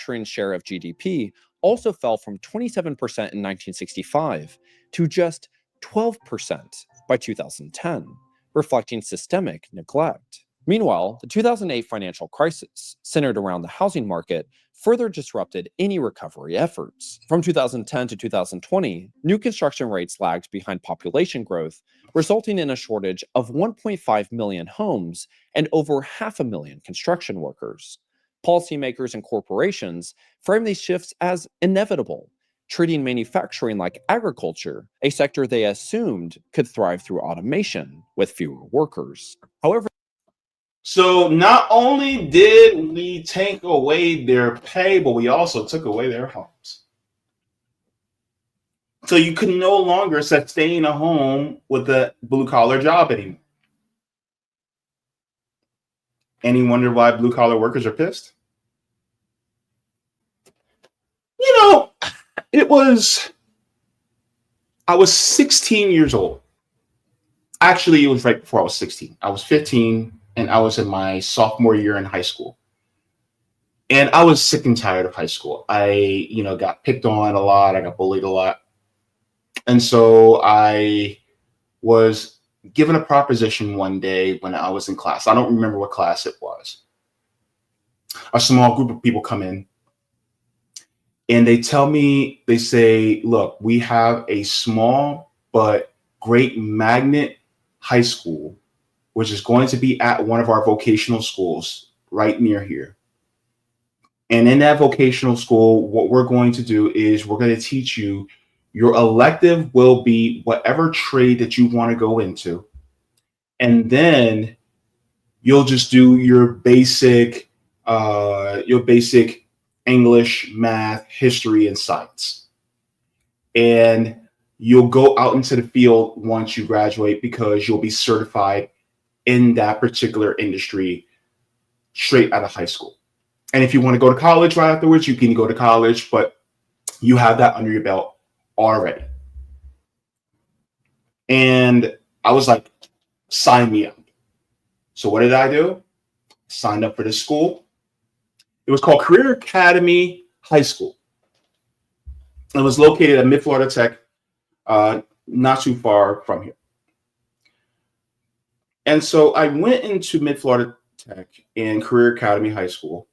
manufacturing share of GDP also fell from 27% in 1965 to just 12% by 2010, reflecting systemic neglect. Meanwhile, the 2008 financial crisis, centered around the housing market, further disrupted any recovery efforts. From 2010 to 2020, new construction rates lagged behind population growth, resulting in a shortage of 1.5 million homes and over 500,000 construction workers. Policymakers and corporations frame these shifts as inevitable, treating manufacturing like agriculture, a sector they assumed could thrive through automation with fewer workers. However, so not only did we take away their pay, but we also took away their homes. So you can no longer sustain a home with a blue-collar job anymore. Any wonder why blue-collar workers are pissed? You know, I was 16 years old. Actually, it was right before I was 16. I was 15. And I was in my sophomore year in high school. And I was sick and tired of high school. I, got picked on a lot. I got bullied a lot. And so I was given a proposition one day when I was in class. I don't remember what class it was. A small group of people come in and they say, look, we have a small but great magnet high school, which is going to be at one of our vocational schools right near here. And in that vocational school, what we're going to do is we're going to teach you, your elective will be whatever trade that you want to go into. And then you'll just do your basic English, math, history, and science. And you'll go out into the field once you graduate because you'll be certified in that particular industry straight out of high school. And if you want to go to college right afterwards, you can go to college, but you have that under your belt already. And I was like, sign me up. So what did I do? Signed up for this school. It was called Career Academy High School. It was located at Mid-Florida Tech, not too far from here. And so I went into Mid-Florida Tech and Career Academy High School,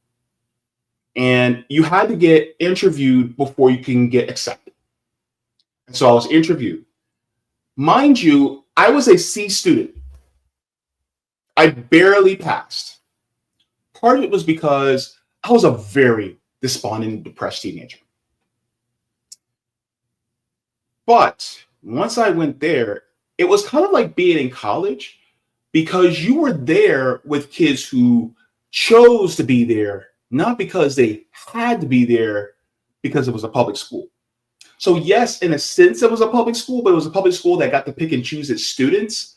and you had to get interviewed before you can get accepted. And so I was interviewed. Mind you, I was a C student. I barely passed. Part of it was because I was a very despondent, depressed teenager. But once I went there, it was kind of like being in college, because you were there with kids who chose to be there, not because they had to be there because it was a public school. So yes, in a sense, it was a public school, but it was a public school that got to pick and choose its students.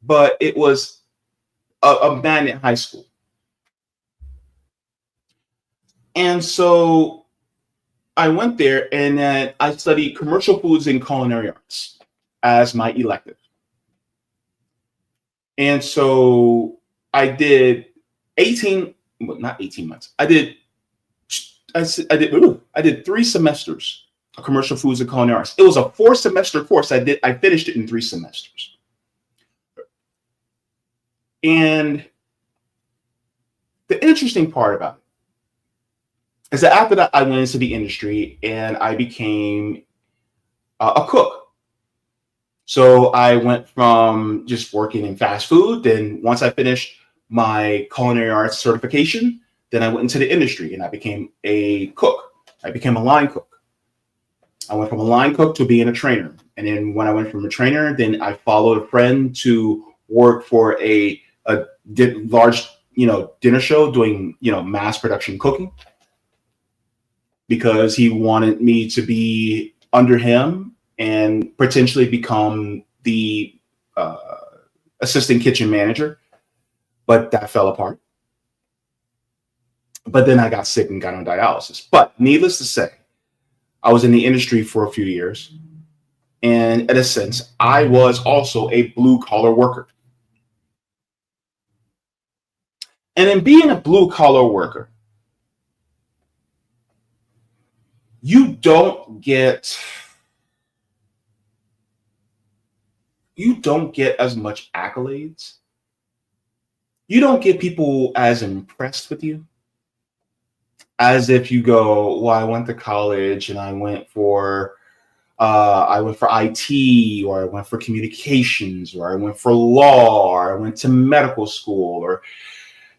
But it was a magnet high school. And so I went there and then I studied commercial foods and culinary arts as my elective. And so I did 18, well, not 18 months. I did 3 semesters of commercial foods and culinary arts. It was a 4-semester course. I finished it in 3 semesters. And the interesting part about it is that after that, I went into the industry and I became a cook. So I went from just working in fast food. Then once I finished my culinary arts certification, then I went into the industry and I became a cook. I became a line cook. I went from a line cook to being a trainer. And then when I went from a trainer, then I followed a friend to work for a large, dinner show doing, mass production cooking, because he wanted me to be under him and potentially become the assistant kitchen manager. But that fell apart. But then I got sick and got on dialysis. But needless to say, I was in the industry for a few years. And in a sense, I was also a blue-collar worker. And in being a blue-collar worker, you don't get as much accolades. You don't get people as impressed with you as if you go, well, I went to college and I went for IT, or I went for communications, or I went for law, or I went to medical school, or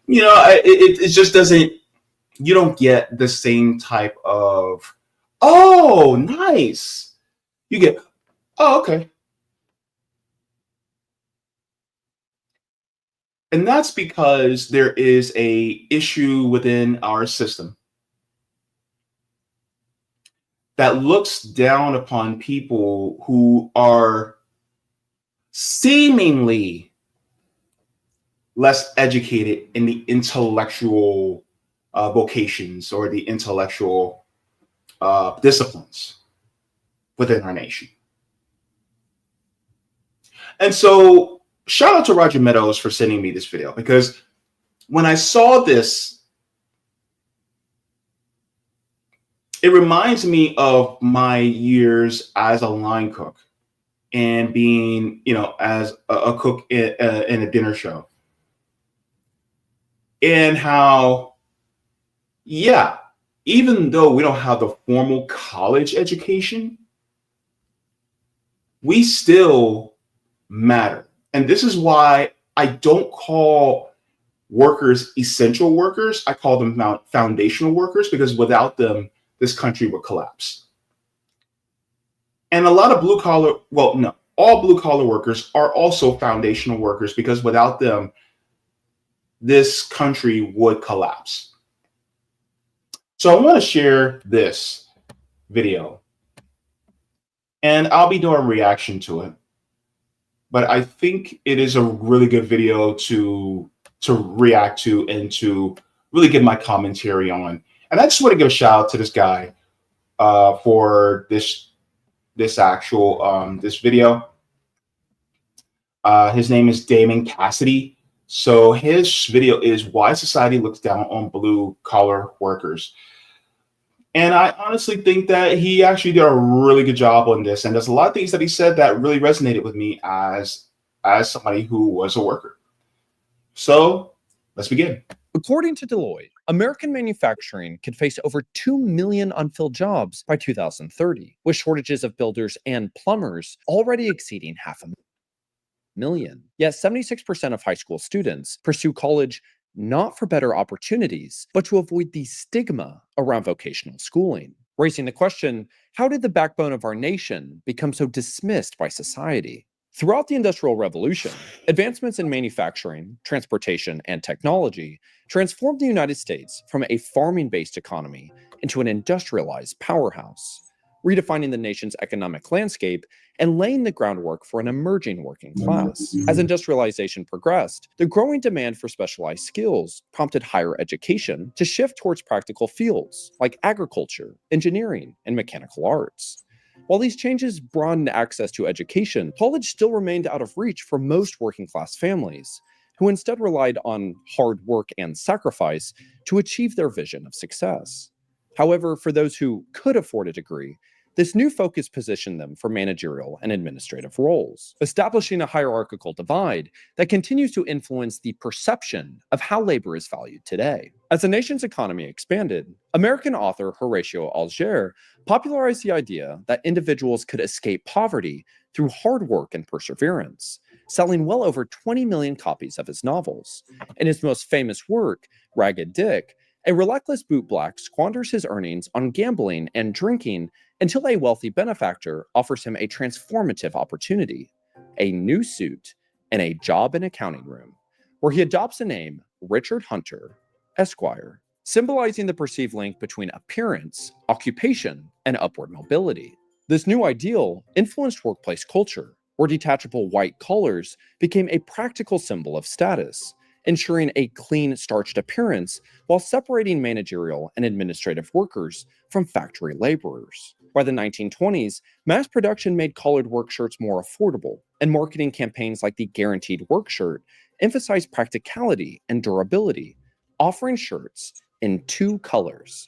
it just doesn't. You don't get the same type of, oh, nice. You get, oh, okay. And that's because there is a issue within our system that looks down upon people who are seemingly less educated in the intellectual vocations or the intellectual disciplines within our nation. And so shout out to Roger Meadows for sending me this video, because when I saw this, it reminds me of my years as a line cook and being, as a cook in a dinner show. And how, yeah, even though we don't have the formal college education, we still matter. And this is why I don't call workers essential workers. I call them foundational workers, because without them, this country would collapse. And a lot of blue collar, well, no, all blue collar workers are also foundational workers, because without them, this country would collapse. So I want to share this video, and I'll be doing a reaction to it. But I think it is a really good video to react to and to really give my commentary on. And I just want to give a shout out to this guy for this video. His name is Damon Cassidy. So his video is Why Society Looks Down on Blue Collar Workers. And I honestly think that he actually did a really good job on this. And there's a lot of things that he said that really resonated with me as somebody who was a worker. So let's begin. According to Deloitte, American manufacturing could face over 2 million unfilled jobs by 2030, with shortages of builders and plumbers already exceeding 500,000. Yet 76% of high school students pursue college not for better opportunities, but to avoid the stigma around vocational schooling, raising the question, how did the backbone of our nation become so dismissed by society? Throughout the Industrial Revolution, advancements in manufacturing, transportation, and technology transformed the United States from a farming-based economy into an industrialized powerhouse, redefining the nation's economic landscape and laying the groundwork for an emerging working class. As industrialization progressed, the growing demand for specialized skills prompted higher education to shift towards practical fields like agriculture, engineering, and mechanical arts. While these changes broadened access to education, college still remained out of reach for most working-class families, who instead relied on hard work and sacrifice to achieve their vision of success. However, for those who could afford a degree, this new focus positioned them for managerial and administrative roles, establishing a hierarchical divide that continues to influence the perception of how labor is valued today. As the nation's economy expanded, American author Horatio Alger popularized the idea that individuals could escape poverty through hard work and perseverance, selling well over 20 million copies of his novels. In his most famous work, Ragged Dick, a relentless bootblack squanders his earnings on gambling and drinking until a wealthy benefactor offers him a transformative opportunity, a new suit, and a job in accounting room, where he adopts the name Richard Hunter, Esquire, symbolizing the perceived link between appearance, occupation, and upward mobility. This new ideal influenced workplace culture, where detachable white collars became a practical symbol of status, ensuring a clean, starched appearance while separating managerial and administrative workers from factory laborers. By the 1920s, mass production made collared work shirts more affordable, and marketing campaigns like the Guaranteed Work Shirt emphasized practicality and durability, offering shirts in two colors,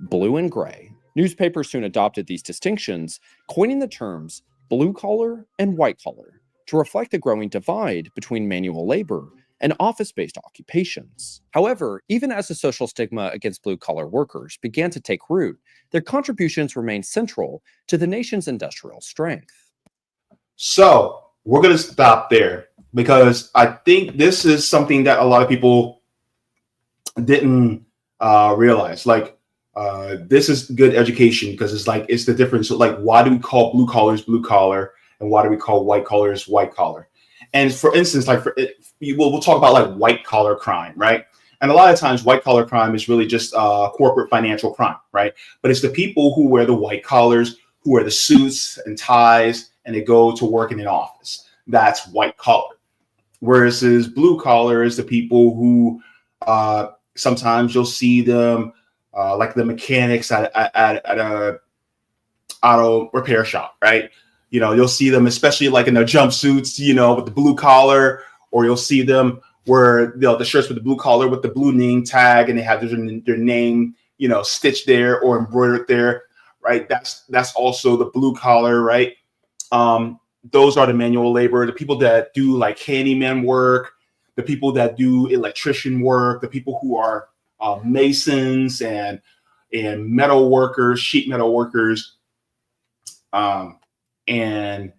blue and gray. Newspapers soon adopted these distinctions, coining the terms blue collar and white collar to reflect the growing divide between manual labor and office-based occupations. However, even as the social stigma against blue-collar workers began to take root, their contributions remained central to the nation's industrial strength. So we're going to stop there because I think this is something that a lot of people didn't realize. This is good education because it's the difference. Like, why do we call blue collars blue collar, and why do we call white collars white collar? And for instance, we'll talk about like white collar crime, right? And a lot of times, white collar crime is really just corporate financial crime, right? But it's the people who wear the white collars, who wear the suits and ties, and they go to work in an office. That's white collar. Whereas blue collar is the people who sometimes you'll see them like the mechanics at a auto repair shop, right? You'll see them, especially like in their jumpsuits, with the blue collar, or you'll see them where the shirts with the blue collar with the blue name tag, and they have their name, stitched there or embroidered there, right? That's also the blue collar, right? Those are the manual labor, the people that do like handyman work, the people that do electrician work, the people who are masons and metal workers, sheet metal workers, and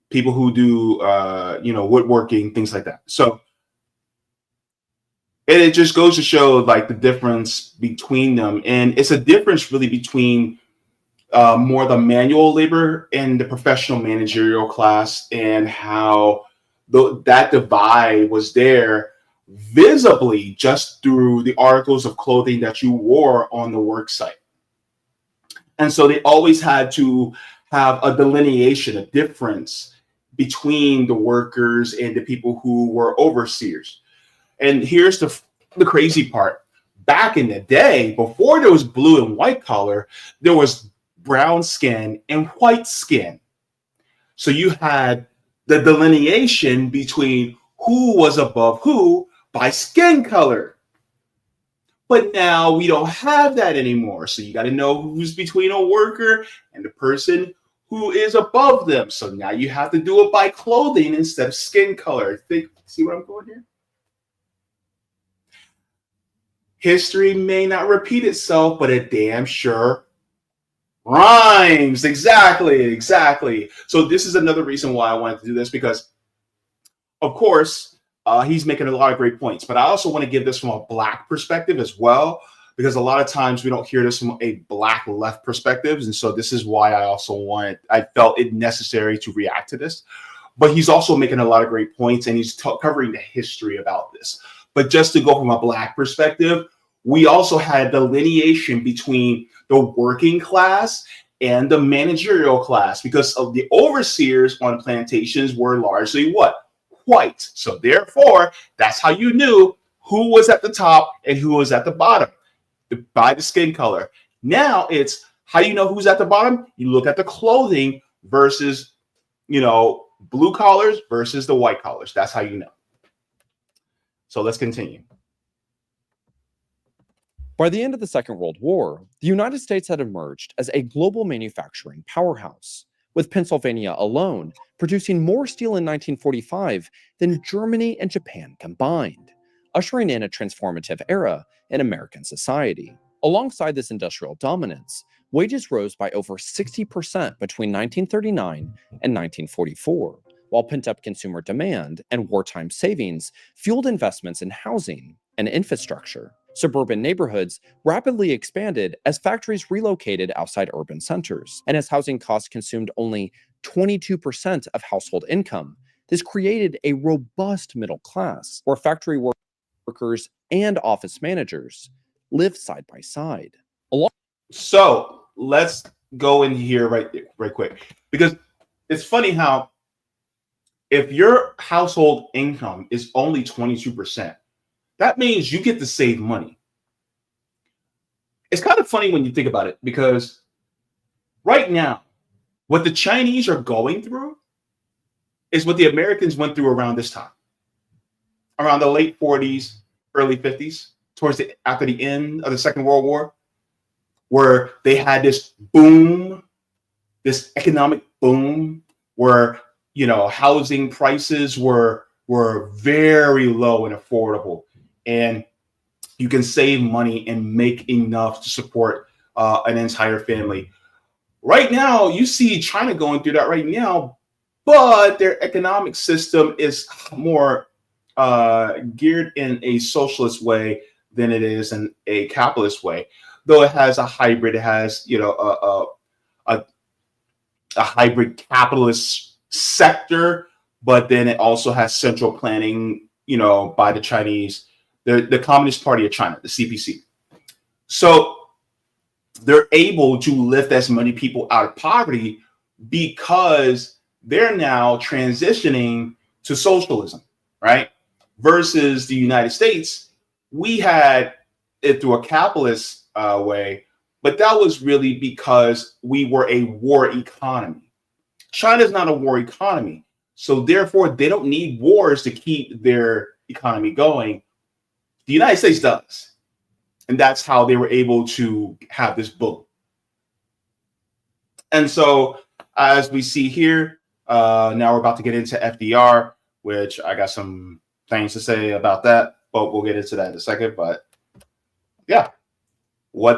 people who do woodworking, things like that. So it just goes to show like the difference between them, and it's a difference really between more the manual labor and the professional managerial class, and how that divide was there visibly just through the articles of clothing that you wore on the work site. And so they always had to have a delineation, a difference between the workers and the people who were overseers. And here's the crazy part. Back in the day, before there was blue and white collar, there was brown skin and white skin. So you had the delineation between who was above who by skin color. But now we don't have that anymore. So you got to know who's between a worker and the person who is above them. So now you have to do it by clothing instead of skin color. See what I'm going here? History may not repeat itself, but it damn sure rhymes. Exactly. So this is another reason why I wanted to do this, because, of course, he's making a lot of great points. But I also want to give this from a Black perspective as well, because a lot of times we don't hear this from a Black left perspective. And so this is why I felt it necessary to react to this. But he's also making a lot of great points, and he's covering the history about this. But just to go from a Black perspective, we also had delineation between the working class and the managerial class, because of the overseers on plantations were largely what? White. So therefore, that's how you knew who was at the top and who was at the bottom, by the skin color. Now it's, how do you know who's at the bottom? You look at the clothing versus, blue collars versus the white collars. That's how you know. So let's continue. By the end of the Second World War, the United States had emerged as a global manufacturing powerhouse, with Pennsylvania alone producing more steel in 1945 than Germany and Japan combined, ushering in a transformative era in American society. Alongside this industrial dominance, wages rose by over 60% between 1939 and 1944, while pent-up consumer demand and wartime savings fueled investments in housing and infrastructure. Suburban neighborhoods rapidly expanded as factories relocated outside urban centers, and as housing costs consumed only 22% of household income. This created a robust middle class where factory workers and office managers lived side by side. So let's go in here right quick, because it's funny how if your household income is only 22%, that means you get to save money. It's kind of funny when you think about it, because right now, what the Chinese are going through is what the Americans went through around this time, around the late 40s, early 50s, after the end of the Second World War. where they had this boom, this economic boom, where housing prices were very low and affordable, and you can save money and make enough to support an entire family. Right now, you see China going through that right now, but their economic system is more geared in a socialist way than it is in a capitalist way. Though it has a hybrid, it has a hybrid capitalist sector, but then it also has central planning, by the Chinese, the Communist Party of China, the CPC. So they're able to lift as many people out of poverty because they're now transitioning to socialism, right? Versus the United States, we had it through a capitalist way, but that was really because we were a war economy. China's not a war economy, so therefore they don't need wars to keep their economy going. The United States does. And that's how they were able to have this boom. And so, as we see here, now we're about to get into FDR, which I got some things to say about that, but we'll get into that in a second. But yeah, what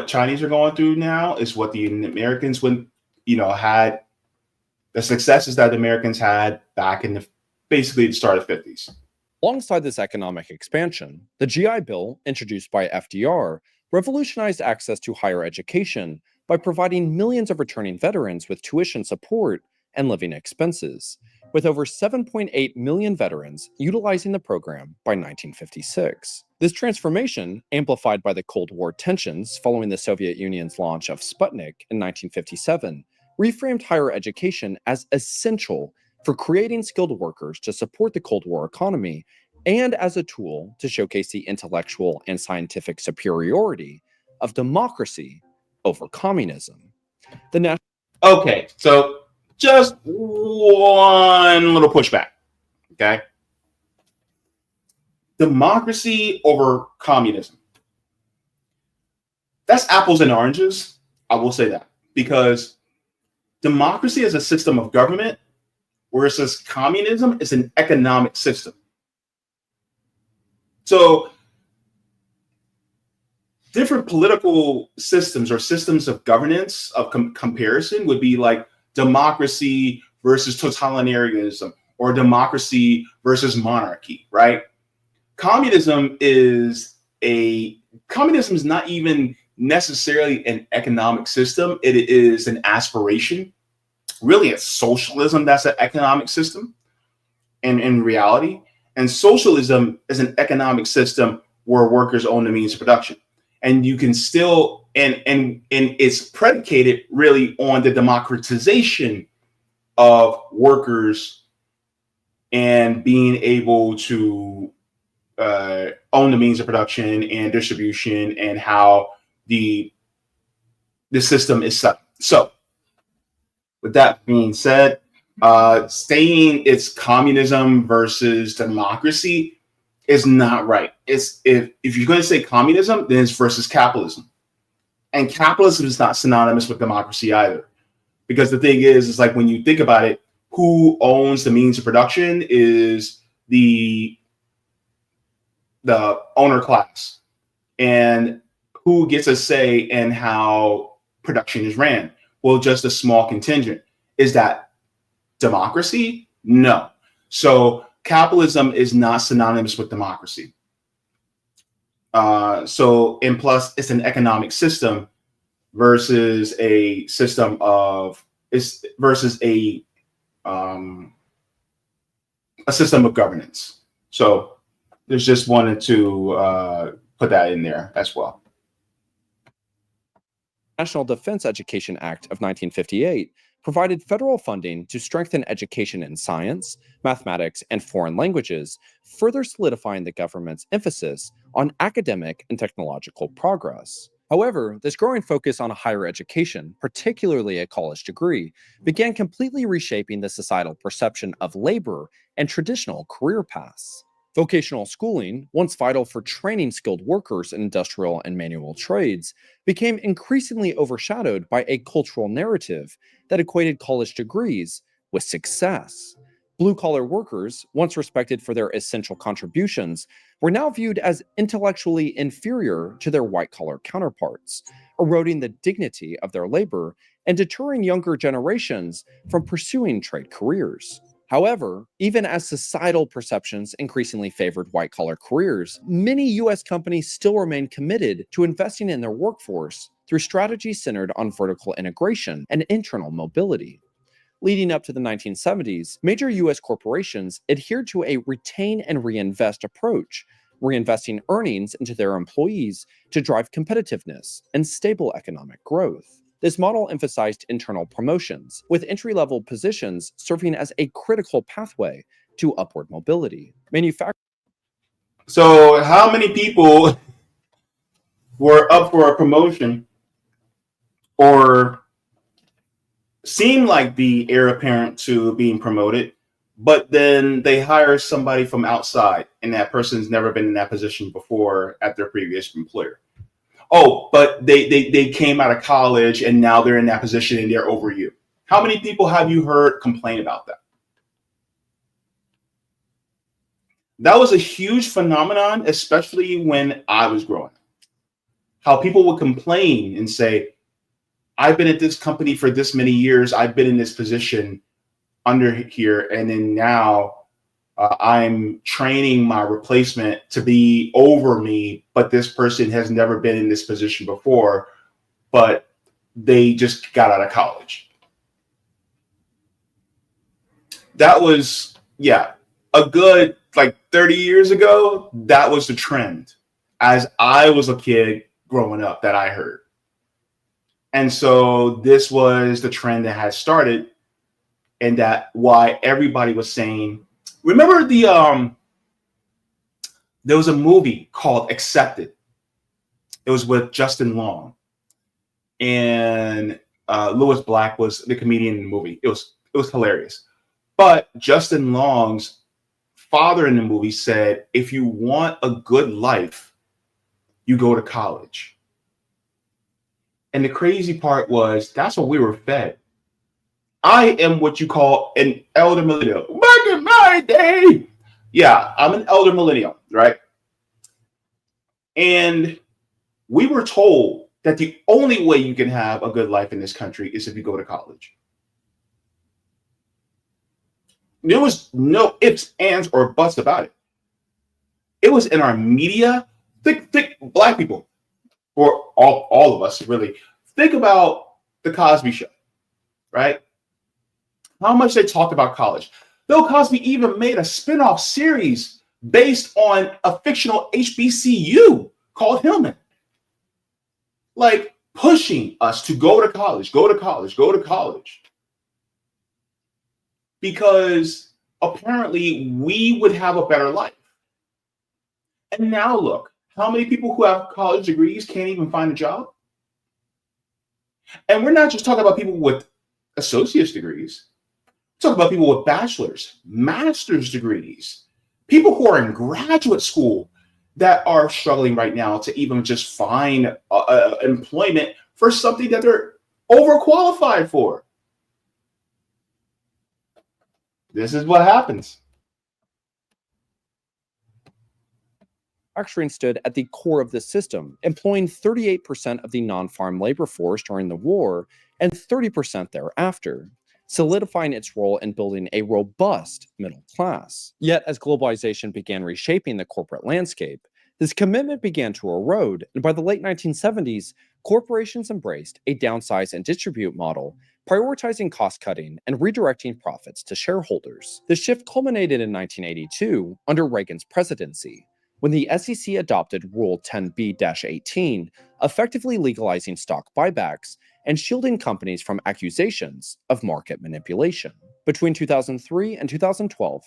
Chinese are going through now is what the Americans had the successes that the Americans had back in basically the start of the 50s. Alongside this economic expansion, the GI Bill, introduced by FDR, revolutionized access to higher education by providing millions of returning veterans with tuition support and living expenses, with over 7.8 million veterans utilizing the program by 1956. This transformation, amplified by the Cold War tensions following the Soviet Union's launch of Sputnik in 1957, reframed higher education as essential for creating skilled workers to support the Cold War economy and as a tool to showcase the intellectual and scientific superiority of democracy over communism. Okay, so just one little pushback, okay? Democracy over communism. That's apples and oranges, I will say that, because democracy is a system of government, whereas communism is an economic system. So different political systems or systems of governance of comparison would be like democracy versus totalitarianism or democracy versus monarchy, right? Communism is not even necessarily an economic system. It is an aspiration. Really, it's socialism that's an economic system in reality. And socialism is an economic system where workers own the means of production. And you can still, and it's predicated really on the democratization of workers and being able to own the means of production and distribution and how the system is set. So with that being said, saying it's communism versus democracy is not right. It's if you're going to say communism, then it's versus capitalism. And capitalism is not synonymous with democracy either. Because the thing is like when you think about it, who owns the means of production is the owner class. And who gets a say in how production is ran? Well, just a small contingent. Is that democracy? No. So capitalism is not synonymous with democracy. And plus it's an economic system versus a system of a system of governance. So there's just wanted to put that in there as well. National Defense Education Act of 1958 provided federal funding to strengthen education in science, mathematics, and foreign languages, further solidifying the government's emphasis on academic and technological progress. However, this growing focus on higher education, particularly a college degree, began completely reshaping the societal perception of labor and traditional career paths. Vocational schooling, once vital for training skilled workers in industrial and manual trades, became increasingly overshadowed by a cultural narrative that equated college degrees with success. Blue-collar workers, once respected for their essential contributions, were now viewed as intellectually inferior to their white-collar counterparts, eroding the dignity of their labor and deterring younger generations from pursuing trade careers. However, even as societal perceptions increasingly favored white-collar careers, many US companies still remain committed to investing in their workforce through strategies centered on vertical integration and internal mobility. Leading up to the 1970s, major US corporations adhered to a retain and reinvest approach, reinvesting earnings into their employees to drive competitiveness and stable economic growth. This model emphasized internal promotions, with entry-level positions serving as a critical pathway to upward mobility. So how many people were up for a promotion or seem like the heir apparent to being promoted, but then they hire somebody from outside and that person's never been in that position before at their previous employer? Oh, but they came out of college and now they're in that position and they're over you. How many people have you heard complain about that? That was a huge phenomenon, especially when I was growing. How people would complain and say, I've been at this company for this many years. I've been in this position under here. And then now I'm training my replacement to be over me, but this person has never been in this position before, but they just got out of college. That was, a good 30 years ago, that was the trend as I was a kid growing up that I heard. And so this was the trend that had started, and that why everybody was saying, remember there was a movie called Accepted. It was with Justin Long, and Lewis Black was the comedian in the movie. It was hilarious. But Justin Long's father in the movie said, if you want a good life, you go to college. And the crazy part was, that's what we were fed. I am what you call an elder millennial. Back in my day. Yeah, I'm an elder millennial, right? And we were told that the only way you can have a good life in this country is if you go to college. There was no ifs, ands, or buts about it. It was in our media. Think Black people, or all of us, really. Think about the Cosby Show, right? How much they talked about college. Bill Cosby even made a spin-off series based on a fictional HBCU called Hillman. Like pushing us to go to college, go to college, go to college. Because apparently we would have a better life. And now look, how many people who have college degrees can't even find a job? And we're not just talking about people with associate's degrees. We're talking about people with bachelor's, master's degrees, people who are in graduate school that are struggling right now to even just find employment for something that they're overqualified for. This is what happens. Manufacturing stood at the core of the system, employing 38% of the non-farm labor force during the war and 30% thereafter, solidifying its role in building a robust middle class. Yet, as globalization began reshaping the corporate landscape, this commitment began to erode, and by the late 1970s, corporations embraced a downsize and distribute model, prioritizing cost-cutting and redirecting profits to shareholders. The shift culminated in 1982 under Reagan's presidency, when the SEC adopted Rule 10b-18, effectively legalizing stock buybacks and shielding companies from accusations of market manipulation. Between 2003 and 2012,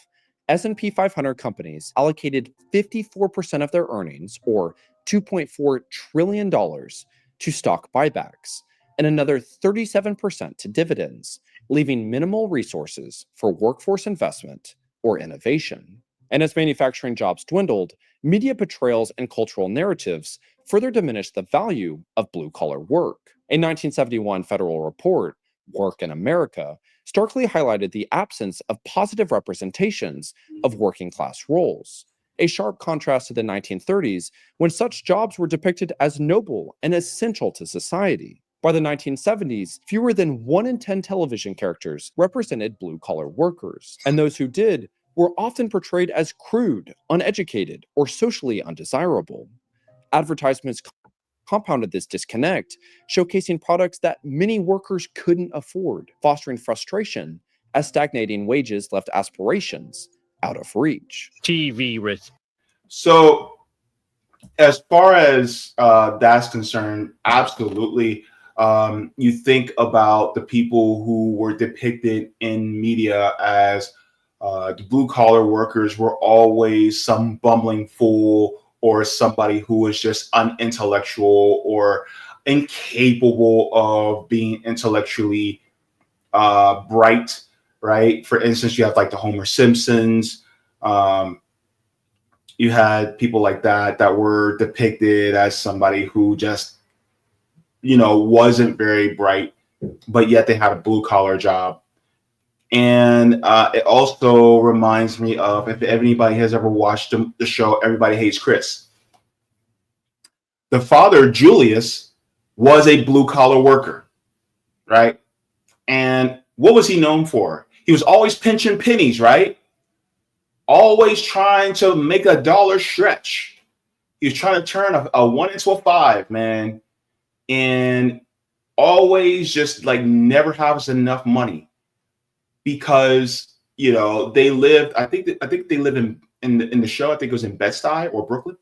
S&P 500 companies allocated 54% of their earnings, or $2.4 trillion, to stock buybacks, and another 37% to dividends, leaving minimal resources for workforce investment or innovation. And as manufacturing jobs dwindled, media portrayals and cultural narratives further diminished the value of blue-collar work. A 1971 federal report, Work in America, starkly highlighted the absence of positive representations of working-class roles, a sharp contrast to the 1930s when such jobs were depicted as noble and essential to society. By the 1970s, fewer than 1 in 10 television characters represented blue-collar workers, and those who did were often portrayed as crude, uneducated, or socially undesirable. Advertisements compounded this disconnect, showcasing products that many workers couldn't afford, fostering frustration as stagnating wages left aspirations out of reach. TV risk. So, as far as that's concerned, absolutely. You think about the people who were depicted in media as the blue collar workers were always some bumbling fool or somebody who was just unintellectual or incapable of being intellectually bright, right? For instance, you have like the Homer Simpsons. You had people like that were depicted as somebody who just, wasn't very bright, but yet they had a blue collar job. And it also reminds me of, if anybody has ever watched the show Everybody Hates Chris, the father, Julius, was a blue collar worker, right? And what was he known for? He was always pinching pennies, right? Always trying to make a dollar stretch. He was trying to turn a 1 into a 5, man. And always just like never has enough money. Because they lived. I think they live in the show. I think it was in Bed-Stuy or Brooklyn.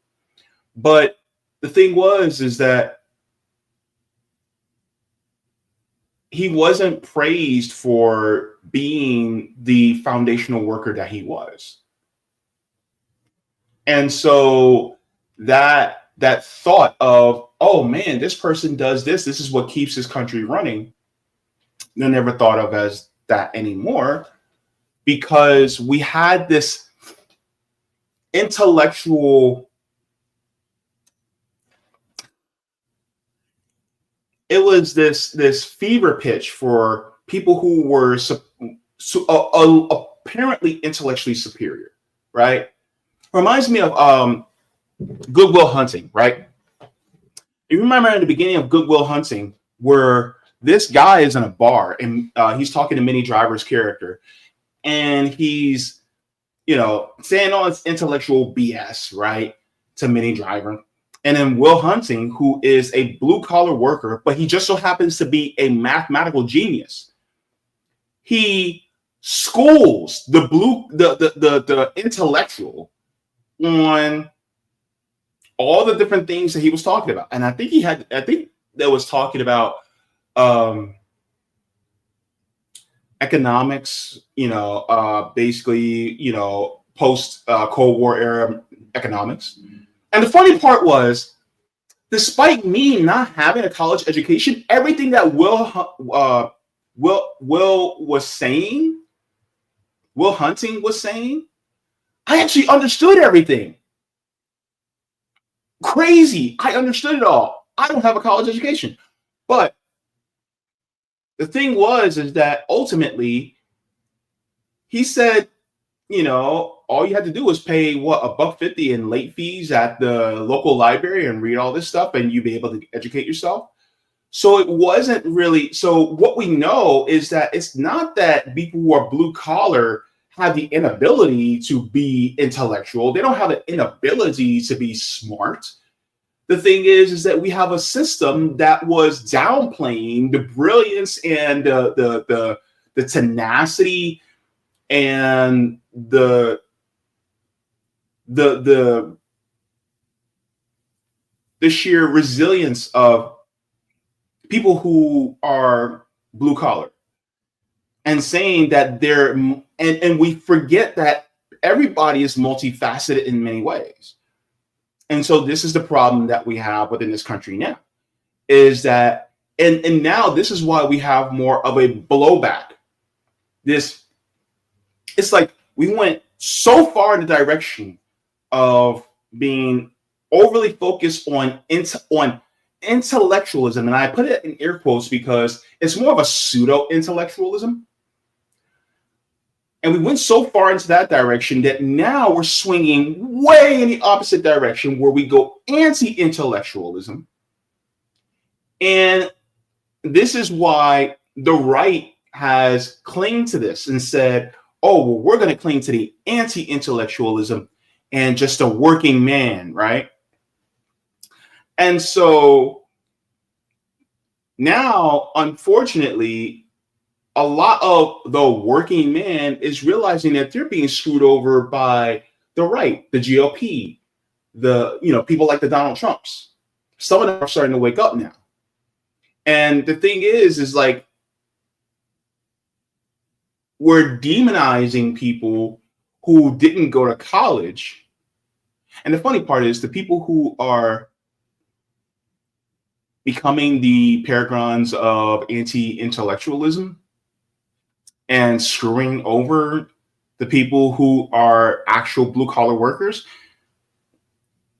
But the thing is that he wasn't praised for being the foundational worker that he was, and so that thought of, oh man, this person does this. This is what keeps this country running. They're never thought of as that anymore, because we had this intellectual, it was this fever pitch for people who were apparently intellectually superior, right? Reminds me of Good Will Hunting, right? You remember in the beginning of Good Will Hunting where this guy is in a bar and he's talking to Minnie Driver's character, and he's, saying all this intellectual BS, right, to Minnie Driver. And then Will Hunting, who is a blue collar worker, but he just so happens to be a mathematical genius. He schools the intellectual on all the different things that he was talking about. And I think that was talking about economics, basically, post Cold War era economics. And the funny part was, despite me not having a college education, everything that Will Hunting was saying, I actually understood everything. Crazy. I understood it all. I don't have a college education. But the thing is that ultimately he said, all you had to do was pay $1.50 in late fees at the local library and read all this stuff, and you'd be able to educate yourself. So it wasn't really. So what we know is that it's not that people who are blue collar have the inability to be intellectual. They don't have the inability to be smart. The thing is that we have a system that was downplaying the brilliance and the tenacity and the sheer resilience of people who are blue collar, and saying that they're, and we forget that everybody is multifaceted in many ways. And so this is the problem that we have within this country now, is that, and now this is why we have more of a blowback. It's like we went so far in the direction of being overly focused on intellectualism, and I put it in air quotes because it's more of a pseudo-intellectualism. And we went so far into that direction that now we're swinging way in the opposite direction where we go anti-intellectualism. And this is why the right has claimed to this and said, oh, well, we're going to cling to the anti-intellectualism and just a working man, right? And so now, unfortunately, a lot of the working man is realizing that they're being screwed over by the right, the GOP, people like the Donald Trumps. Some of them are starting to wake up now. And the thing is like, we're demonizing people who didn't go to college. And the funny part is the people who are becoming the paragons of anti-intellectualism and screwing over the people who are actual blue-collar workers,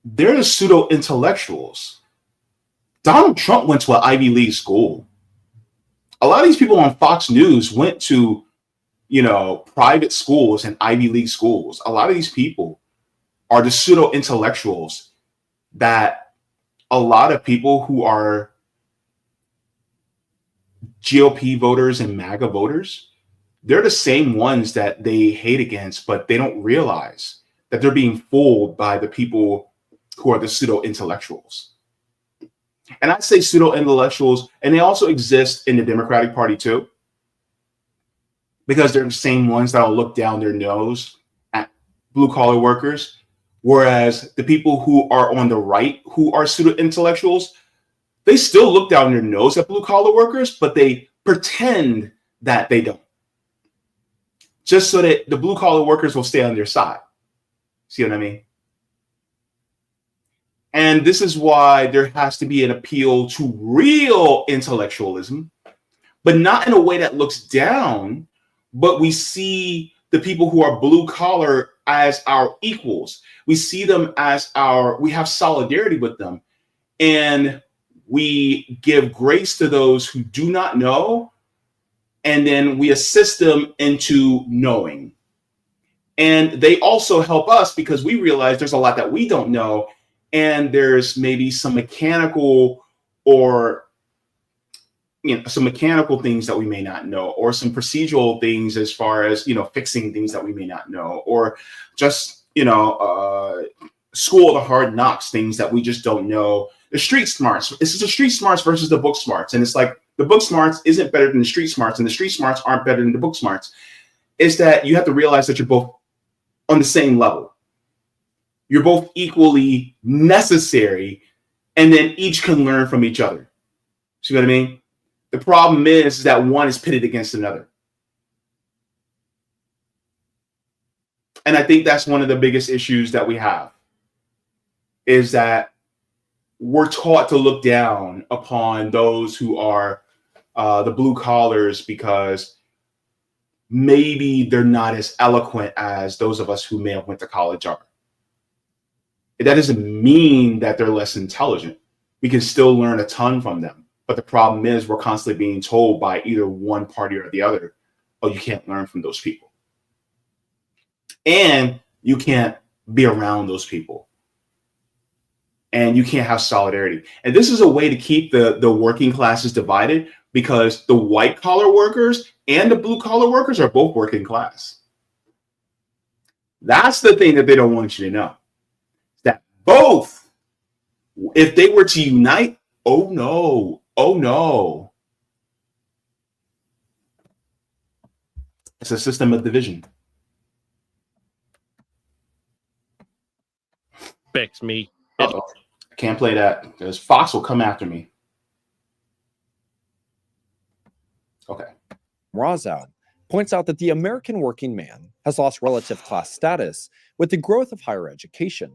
they're the pseudo-intellectuals. Donald Trump went to an Ivy League school. A lot of these people on Fox News went to, private schools and Ivy League schools. A lot of these people are the pseudo-intellectuals that a lot of people who are GOP voters and MAGA voters, they're the same ones that they hate against, but they don't realize that they're being fooled by the people who are the pseudo-intellectuals. And I say pseudo-intellectuals, and they also exist in the Democratic Party too, because they're the same ones that'll look down their nose at blue-collar workers, whereas the people who are on the right, who are pseudo-intellectuals, they still look down their nose at blue-collar workers, but they pretend that they don't, just so that the blue-collar workers will stay on their side. See what I mean? And this is why there has to be an appeal to real intellectualism, but not in a way that looks down, but we see the people who are blue collar as our equals. We see them as we have solidarity with them. And we give grace to those who do not know, and then we assist them into knowing. And they also help us because we realize there's a lot that we don't know. And there's maybe some mechanical some mechanical things that we may not know, or some procedural things as far as, fixing things that we may not know, or just, school of the hard knocks, things that we just don't know. The street smarts, this is the street smarts versus the book smarts. And it's like the book smarts isn't better than the street smarts, and the street smarts aren't better than the book smarts. It's that you have to realize that you're both on the same level. You're both equally necessary, and then each can learn from each other. See what I mean? The problem is that one is pitted against another. And I think that's one of the biggest issues that we have, is that we're taught to look down upon those who are the blue collars because maybe they're not as eloquent as those of us who may have went to college are. That doesn't mean that they're less intelligent. We can still learn a ton from them. But the problem is we're constantly being told by either one party or the other, oh, you can't learn from those people. And you can't be around those people. And you can't have solidarity. And this is a way to keep the working classes divided, because the white collar workers and the blue collar workers are both working class. That's the thing that they don't want you to know. That both, if they were to unite, oh no, it's a system of division. Fix me. Uh-oh. I can't play that because Fox will come after me. Okay. Razad points out that the American working man has lost relative class status with the growth of higher education.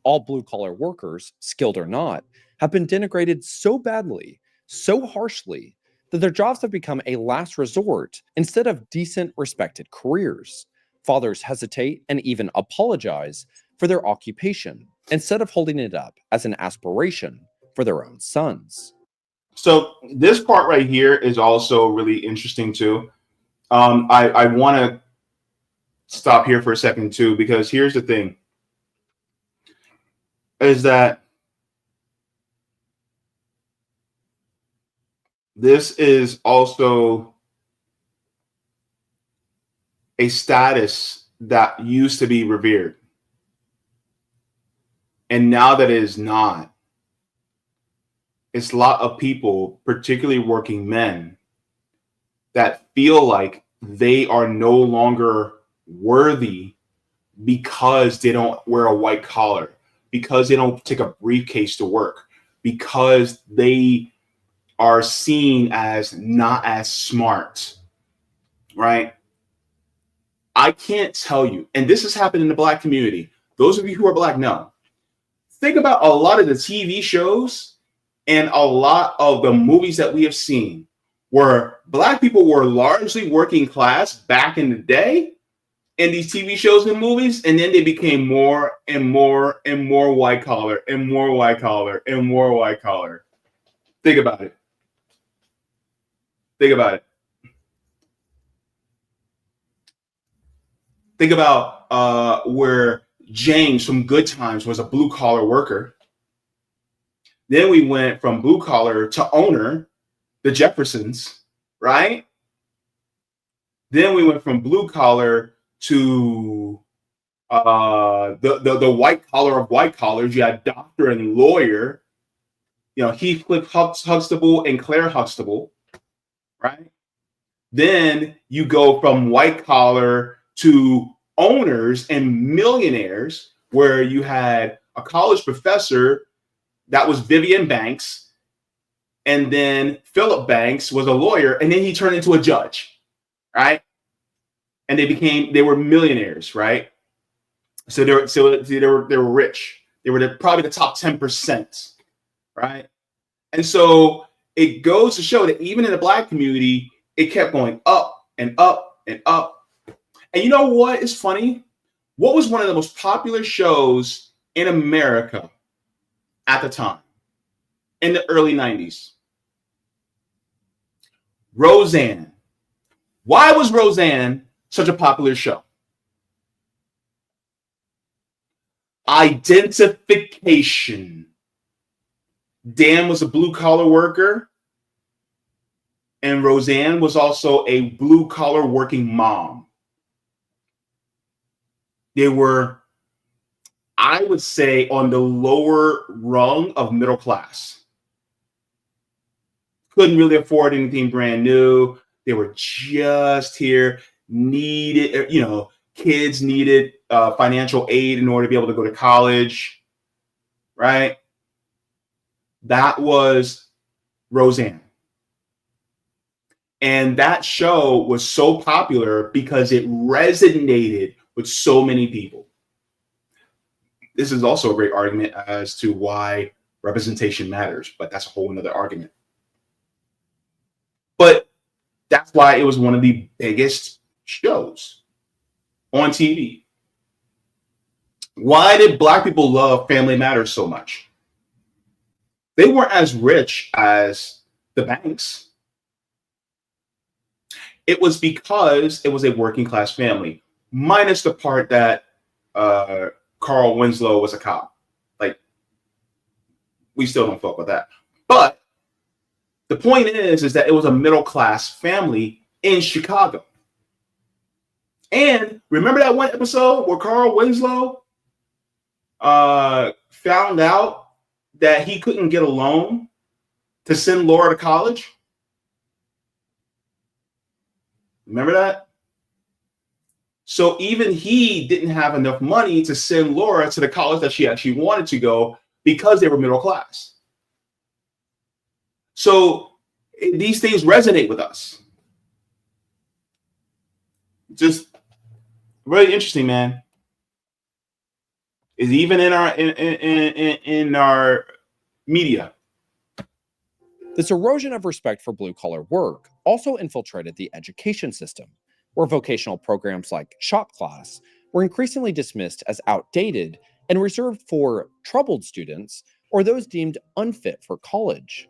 All blue-collar workers, skilled or not, have been denigrated so badly, so harshly, that their jobs have become a last resort instead of decent, respected careers. Fathers hesitate and even apologize for their occupation instead of holding it up as an aspiration for their own sons. So this part right here is also really interesting too. I want to stop here for a second too, because here's the thing, is that this is also a status that used to be revered. And now that it is not, it's a lot of people, particularly working men, that feel like they are no longer worthy because they don't wear a white collar, because they don't take a briefcase to work, because they are seen as not as smart, right? I can't tell you, and this has happened in the Black community. Those of you who are Black know. Think about a lot of the TV shows and a lot of the movies that we have seen where Black people were largely working class back in the day in these TV shows and movies, and then they became more and more and more white collar and more white collar and more white collar. Think about it. Think about it. Think about where James from Good Times was a blue collar worker. Then we went from blue collar to owner, the Jeffersons, right? Then we went from blue collar to the white collar of white collars. You had doctor and lawyer, Heathcliff Huxtable and Claire Huxtable, right? Then you go from white collar to owners and millionaires, where you had a college professor that was Vivian Banks, and then Philip Banks was a lawyer, and then he turned into a judge, right? And they were millionaires, right? So they were rich. They were probably the top 10%, right? And so it goes to show that even in the Black community, it kept going up and up and up. And you know what is funny? What was one of the most popular shows in America at the time, in the early 90s? Roseanne. Why was Roseanne such a popular show? Identification. Dan was a blue collar worker, and Roseanne was also a blue collar working mom. They were, I would say, on the lower rung of middle class. Couldn't really afford anything brand new. They were just here, needed, kids needed financial aid in order to be able to go to college, right? That was Roseanne. And that show was so popular because it resonated with so many people. This is also a great argument as to why representation matters, but that's a whole nother argument. But that's why it was one of the biggest shows on TV. Why did Black people love Family Matters so much? They weren't as rich as the Banks. It was because it was a working class family, minus the part that Carl Winslow was a cop. Like, we still don't fuck with that. But the point is that it was a middle class family in Chicago. And remember that one episode where Carl Winslow found out that he couldn't get a loan to send Laura to college? Remember that? So even he didn't have enough money to send Laura to the college that she actually wanted to go because they were middle class. So these things resonate with us. Just really interesting, man. Is even in our media. This erosion of respect for blue-collar work also infiltrated the education system, where vocational programs like shop class were increasingly dismissed as outdated and reserved for troubled students or those deemed unfit for college.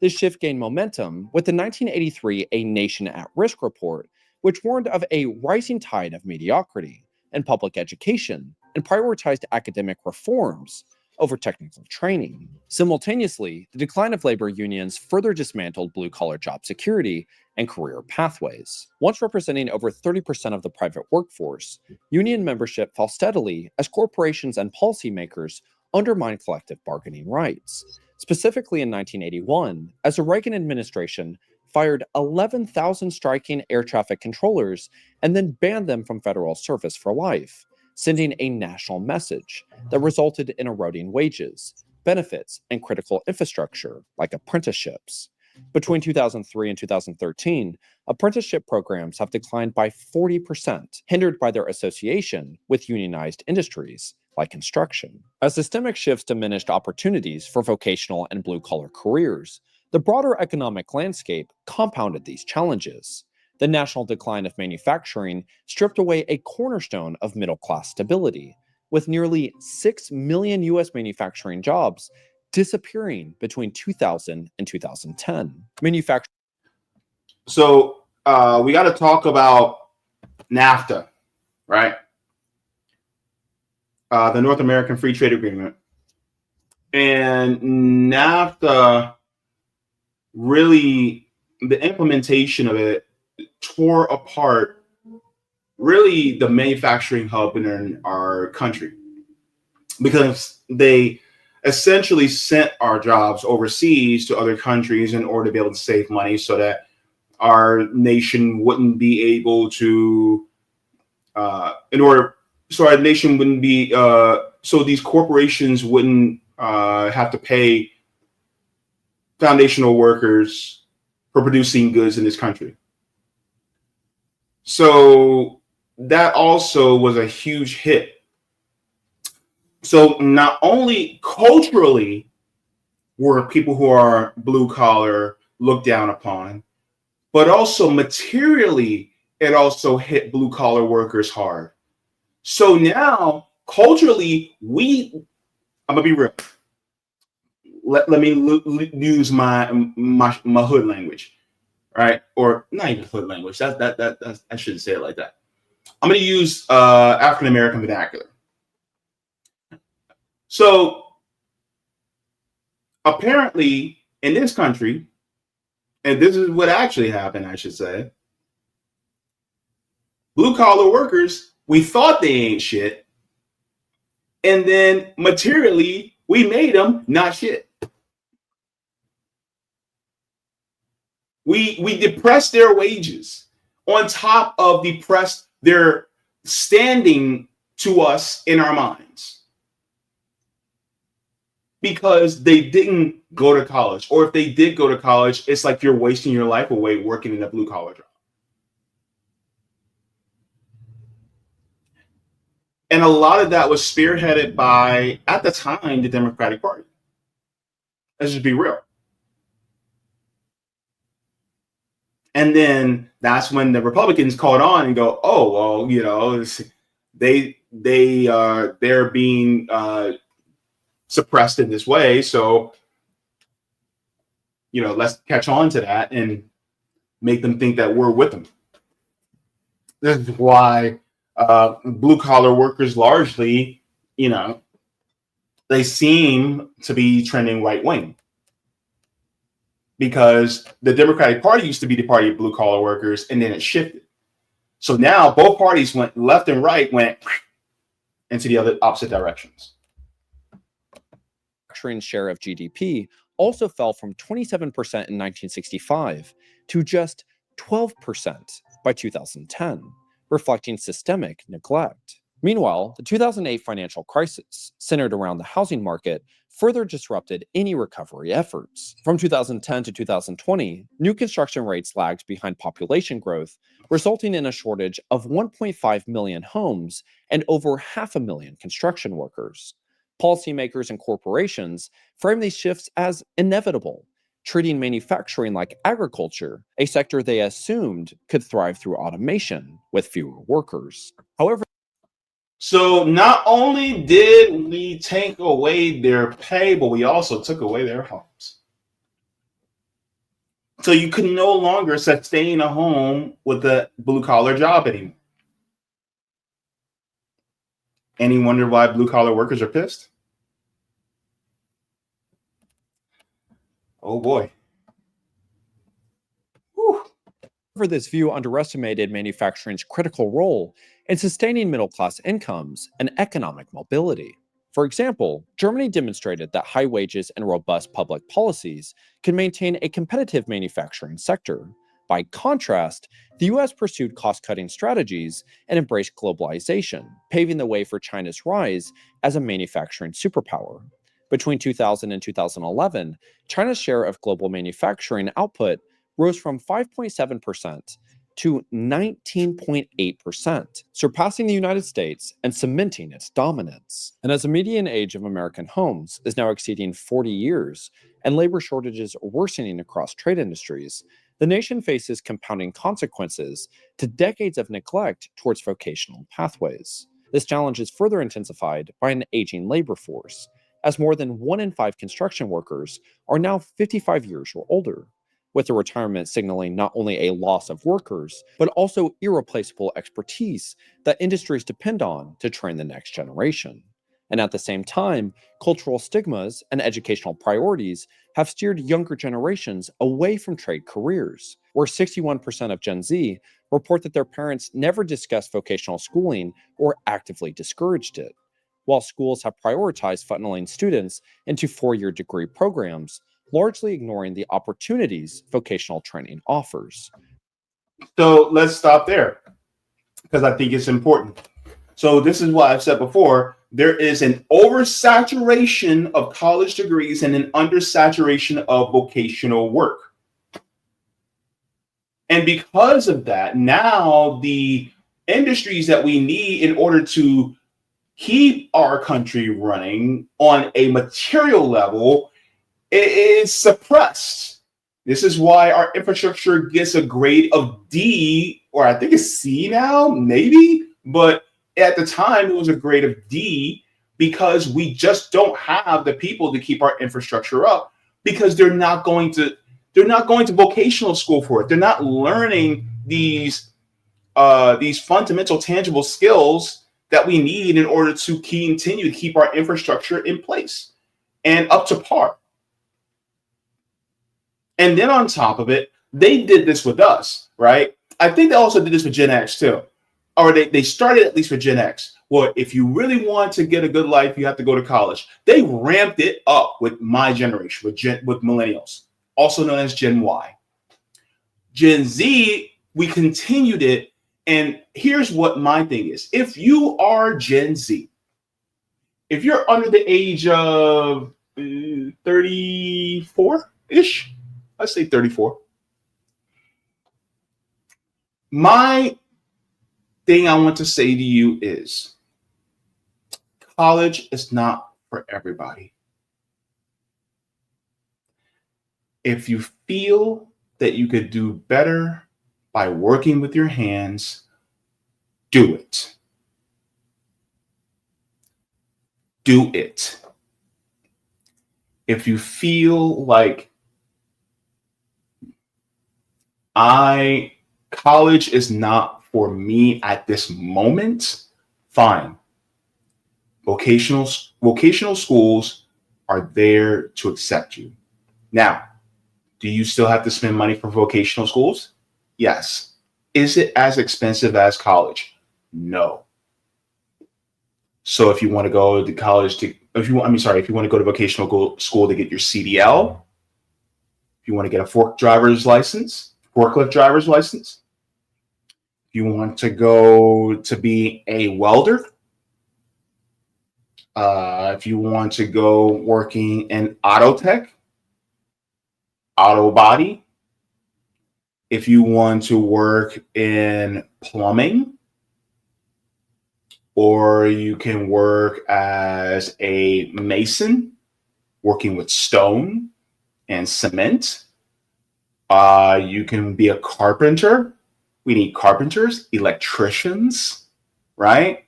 This shift gained momentum with the 1983 A Nation at Risk report, which warned of a rising tide of mediocrity in public education and prioritized academic reforms over technical training. Simultaneously, the decline of labor unions further dismantled blue-collar job security and career pathways. Once representing over 30% of the private workforce, union membership fell steadily as corporations and policymakers undermined collective bargaining rights. Specifically in 1981, as the Reagan administration fired 11,000 striking air traffic controllers and then banned them from federal service for life, sending a national message that resulted in eroding wages, benefits, and critical infrastructure like apprenticeships. Between 2003 and 2013, apprenticeship programs have declined by 40%, hindered by their association with unionized industries like construction. As systemic shifts diminished opportunities for vocational and blue-collar careers, the broader economic landscape compounded these challenges. The national decline of manufacturing stripped away a cornerstone of middle-class stability, with nearly 6 million U.S. manufacturing jobs disappearing between 2000 and 2010. So we got to talk about NAFTA, right? The North American Free Trade Agreement. And NAFTA, really, the implementation of it tore apart really the manufacturing hub in our country, because they essentially sent our jobs overseas to other countries in order to be able to save money so that our nation wouldn't be able to so these corporations wouldn't have to pay foundational workers for producing goods in this country. So that also was a huge hit. So not only culturally were people who are blue collar looked down upon, but also materially, it also hit blue collar workers hard. So now culturally, I'm gonna be real. Let me use my hood language, right? Or not even hood language. That I shouldn't say it like that. I'm gonna use African American vernacular. So apparently in this country, and this is what actually happened, I should say, blue collar workers, we thought they ain't shit, and then materially we made them not shit. We depressed their wages on top of depressed their standing to us in our minds, because they didn't go to college, or if they did go to college, it's like you're wasting your life away working in a blue collar job. And a lot of that was spearheaded by, at the time, the Democratic Party. Let's just be real. And then that's when the Republicans caught on and go, oh, well, you know, they're being suppressed in this way. So, you know, let's catch on to that and make them think that we're with them. This is why blue collar workers largely, you know, they seem to be trending right wing, because the Democratic Party used to be the party of blue collar workers, and then it shifted. So now both parties went left and right, went into the other opposite directions. Share of GDP also fell from 27% in 1965 to just 12% by 2010, reflecting systemic neglect. Meanwhile, the 2008 financial crisis, centered around the housing market, further disrupted any recovery efforts. From 2010 to 2020, new construction rates lagged behind population growth, resulting in a shortage of 1.5 million homes and over 500,000 construction workers. Policymakers and corporations frame these shifts as inevitable, treating manufacturing like agriculture, a sector they assumed could thrive through automation with fewer workers. However, so not only did we take away their pay, but we also took away their homes. So you could no longer sustain a home with a blue-collar job anymore. Any wonder why blue-collar workers are pissed? Oh boy. Whew. this view underestimated manufacturing's critical role in sustaining middle-class incomes and economic mobility. For example, Germany demonstrated that high wages and robust public policies can maintain a competitive manufacturing sector. By contrast, the US pursued cost-cutting strategies and embraced globalization, paving the way for China's rise as a manufacturing superpower. Between 2000 and 2011, China's share of global manufacturing output rose from 5.7% to 19.8%, surpassing the United States and cementing its dominance. And as the median age of American homes is now exceeding 40 years and labor shortages worsening across trade industries, the nation faces compounding consequences to decades of neglect towards vocational pathways. This challenge is further intensified by an aging labor force, as more than 1 in 5 construction workers are now 55 years or older, with the retirement signaling not only a loss of workers, but also irreplaceable expertise that industries depend on to train the next generation. And at the same time, cultural stigmas and educational priorities have steered younger generations away from trade careers, where 61% of Gen Z report that their parents never discussed vocational schooling or actively discouraged it, while schools have prioritized funneling students into four-year degree programs, largely ignoring the opportunities vocational training offers. So let's stop there because I think it's important. So this is what I've said before. There is an oversaturation of college degrees and an undersaturation of vocational work. And because of that, now the industries that we need in order to keep our country running on a material level is suppressed. This is why our infrastructure gets a grade of D, or I think it's C now, maybe, but at the time it was a grade of D because we just don't have the people to keep our infrastructure up because they're not going to vocational school for it. They're not learning these fundamental tangible skills that we need in order to continue to keep our infrastructure in place and up to par. And then on top of it, they did this with us, right? I think they also did this with Gen X too. Or they started at least with Gen X. Well, if you really want to get a good life, you have to go to college. They ramped it up with my generation, with millennials, also known as Gen Y. Gen Z, we continued it. And here's what my thing is. If you are Gen Z, if you're under the age of 34-ish, I'd say 34. My thing I want to say to you is college is not for everybody. If you feel that you could do better by working with your hands, do it. Do it. If you feel like college is not for me at this moment, fine. Vocational schools are there to accept you. Now, do you still have to spend money for vocational schools? Yes. Is it as expensive as college? No. So if you want to go to college if you want to go to vocational school to get your CDL, if you want to get a forklift driver's license, if you want to go to be a welder, if you want to go working in auto tech, auto body, if you want to work in plumbing, or you can work as a mason, working with stone, and cement. You can be a carpenter. We need carpenters, electricians, right?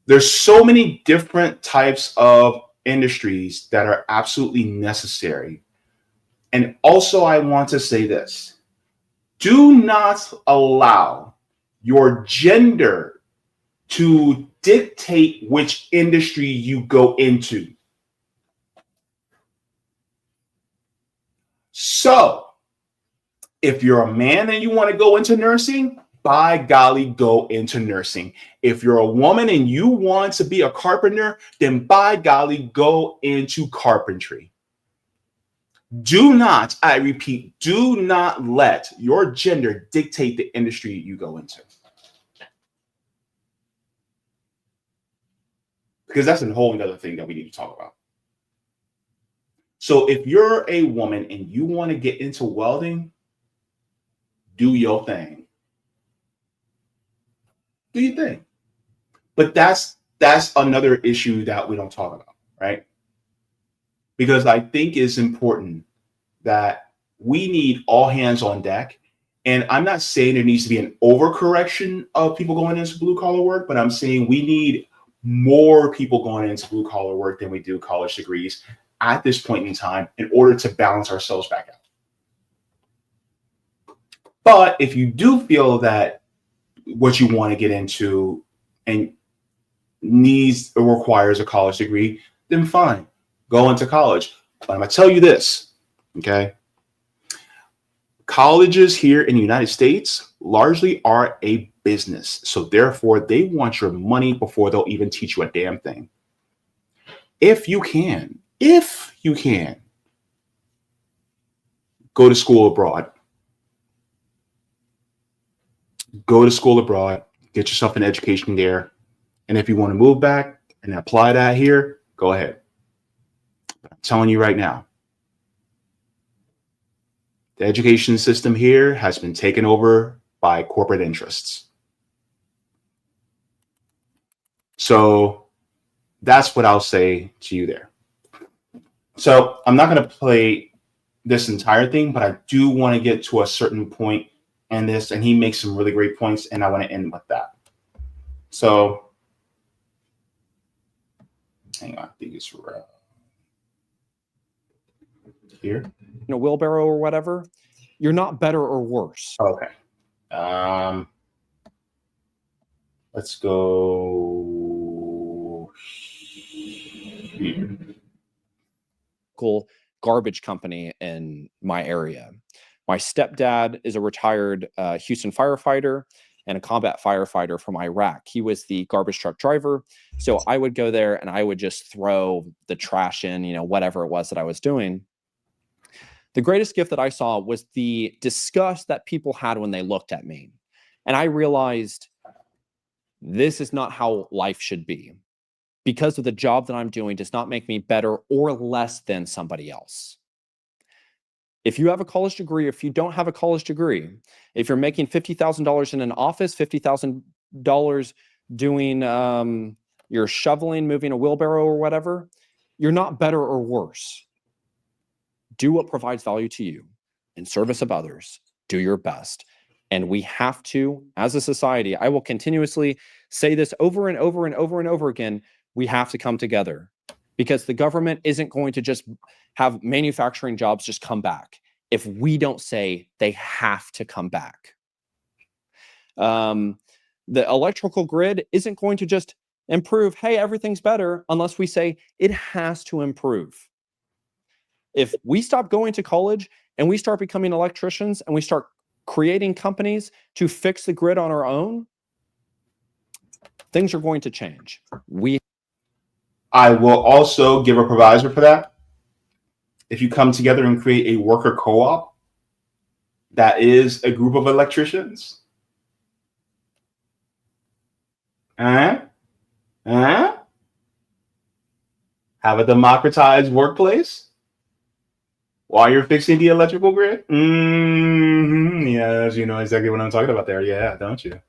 There's so many different types of industries that are absolutely necessary. And also, I want to say this. Do not allow your gender to dictate which industry you go into. So, if you're a man and you want to go into nursing, by golly, go into nursing. If you're a woman and you want to be a carpenter, then by golly, go into carpentry. Do not, I repeat, do not let your gender dictate the industry you go into. Because that's a whole other thing that we need to talk about. So if you're a woman and you want to get into welding, do your thing. Do your thing. But that's another issue that we don't talk about, right? Because I think it's important that we need all hands on deck. And I'm not saying there needs to be an overcorrection of people going into blue collar work, but I'm saying we need more people going into blue collar work than we do college degrees at this point in time in order to balance ourselves back out. But if you do feel that what you want to get into and needs or requires a college degree, then fine, go into college. But I'm going to tell you this, okay? Colleges here in the United States largely are a business. So therefore, they want your money before they'll even teach you a damn thing. If you can, go to school abroad. Go to school abroad, get yourself an education there. And if you want to move back and apply that here, go ahead. But I'm telling you right now, the education system here has been taken over by corporate interests. So that's what I'll say to you there. So I'm not going to play this entire thing, but I do want to get to a certain point in this, and he makes some really great points, and I want to end with that. So hang on, I think it's right here. In a wheelbarrow or whatever, you're not better or worse. Okay. Let's go here. Cool garbage company in my area. My stepdad is a retired Houston firefighter and a combat firefighter from Iraq. He was the garbage truck driver. So I would go there and I would just throw the trash in, whatever it was that I was doing. The greatest gift that I saw was the disgust that people had when they looked at me. And I realized this is not how life should be. Because of the job that I'm doing does not make me better or less than somebody else. If you have a college degree, if you don't have a college degree, if you're making $50,000 in an office, $50,000 doing your shoveling, moving a wheelbarrow or whatever, you're not better or worse. Do what provides value to you in service of others. Do your best. And we have to, as a society, I will continuously say this over and over and over and over again, we have to come together because the government isn't going to just have manufacturing jobs just come back if we don't say they have to come back. The electrical grid isn't going to just improve, hey, everything's better, unless we say it has to improve. If we stop going to college and we start becoming electricians and we start creating companies to fix the grid on our own, things are going to change. I will also give a proviso for that. If you come together and create a worker co-op that is a group of electricians, have a democratized workplace while you're fixing the electrical grid. Yes, you know exactly what I'm talking about there. Yeah, don't you?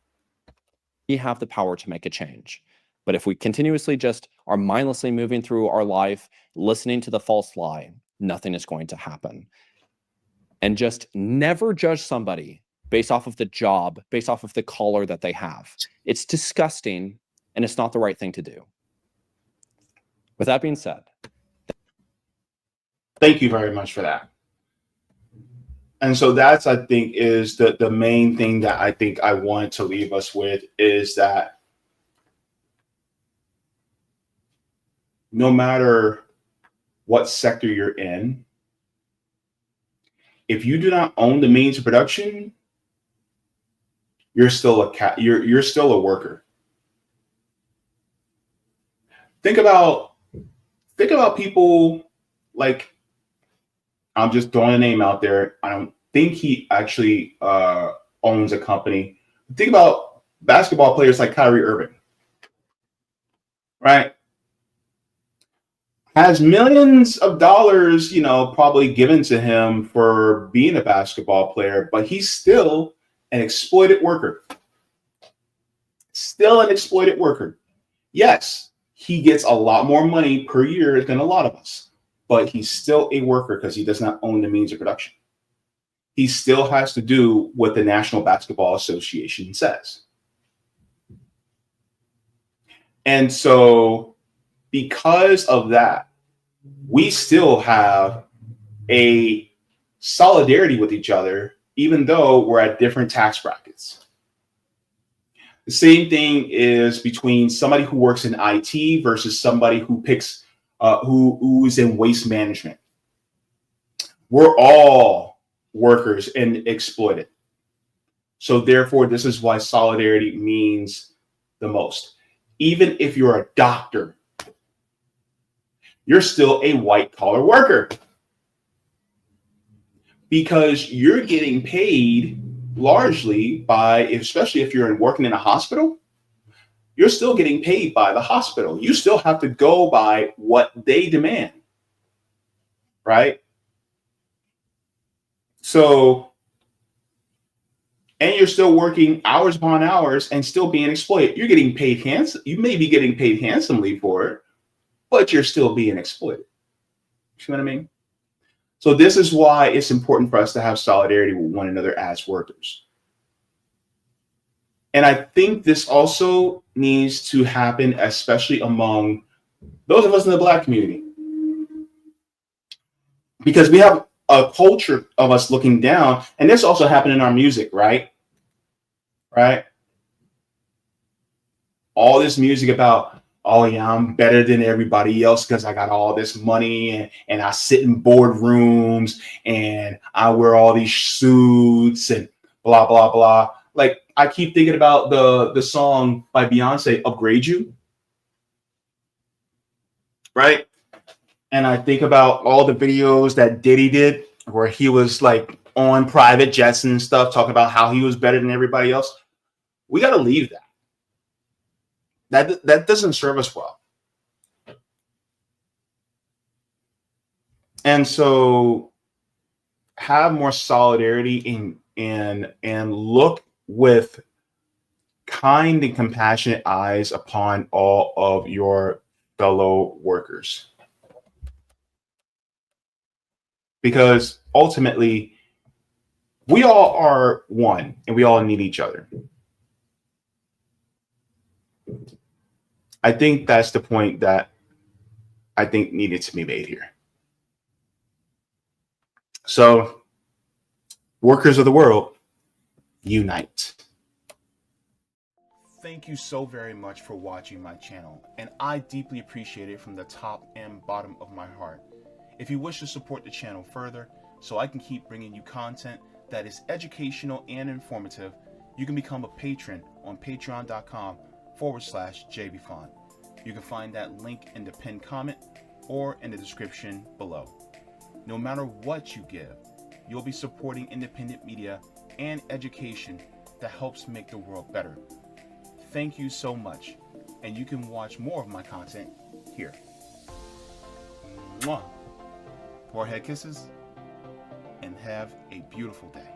We have the power to make a change. But if we continuously just are mindlessly moving through our life, listening to the false lie, nothing is going to happen. And just never judge somebody based off of the job, based off of the collar that they have. It's disgusting, and it's not the right thing to do. With that being said, thank you very much for that. And so that's, I think, is the main thing that I think I wanted to leave us with, is that no matter what sector you're in, if you do not own the means of production, you're still you're still a worker. Think about people like, I'm just throwing a name out there. I don't think he actually owns a company. Think about basketball players like Kyrie Irving, right? Has millions of dollars, probably given to him for being a basketball player, but he's still an exploited worker. Still an exploited worker. Yes, he gets a lot more money per year than a lot of us, but he's still a worker because he does not own the means of production. He still has to do what the National Basketball Association says. And so, because of that, we still have a solidarity with each other, even though we're at different tax brackets. The same thing is between somebody who works in IT versus somebody who who's in waste management. We're all workers and exploited. So therefore, this is why solidarity means the most. Even if you're a doctor, you're still a white collar worker, because you're getting paid largely by, especially if you're working in a hospital, you're still getting paid by the hospital. You still have to go by what they demand, right? So, and you're still working hours upon hours and still being exploited. You're getting paid you may be getting paid handsomely for it, but you're still being exploited. You know what I mean? So this is why it's important for us to have solidarity with one another as workers. And I think this also needs to happen, especially among those of us in the Black community, because we have a culture of us looking down, and this also happened in our music, right? Right? All this music about, oh yeah, I'm better than everybody else because I got all this money, and I sit in boardrooms and I wear all these suits and blah, blah, blah. Like, I keep thinking about the song by Beyonce, Upgrade You. Right? And I think about all the videos that Diddy did where he was like on private jets and stuff, talking about how he was better than everybody else. We got to leave that. That doesn't serve us well. And so have more solidarity and look with kind and compassionate eyes upon all of your fellow workers. Because ultimately, we all are one and we all need each other. I think that's the point that I think needed to be made here. So, workers of the world, unite. Thank you so very much for watching my channel, and I deeply appreciate it from the top and bottom of my heart. If you wish to support the channel further, so I can keep bringing you content that is educational and informative, you can become a patron on patreon.com/Jaybefaunt. You can find that link in the pinned comment or in the description below. No matter what you give, you'll be supporting independent media and education that helps make the world better. Thank you so much, and you can watch more of my content here. Mwah. Forehead kisses, and have a beautiful day.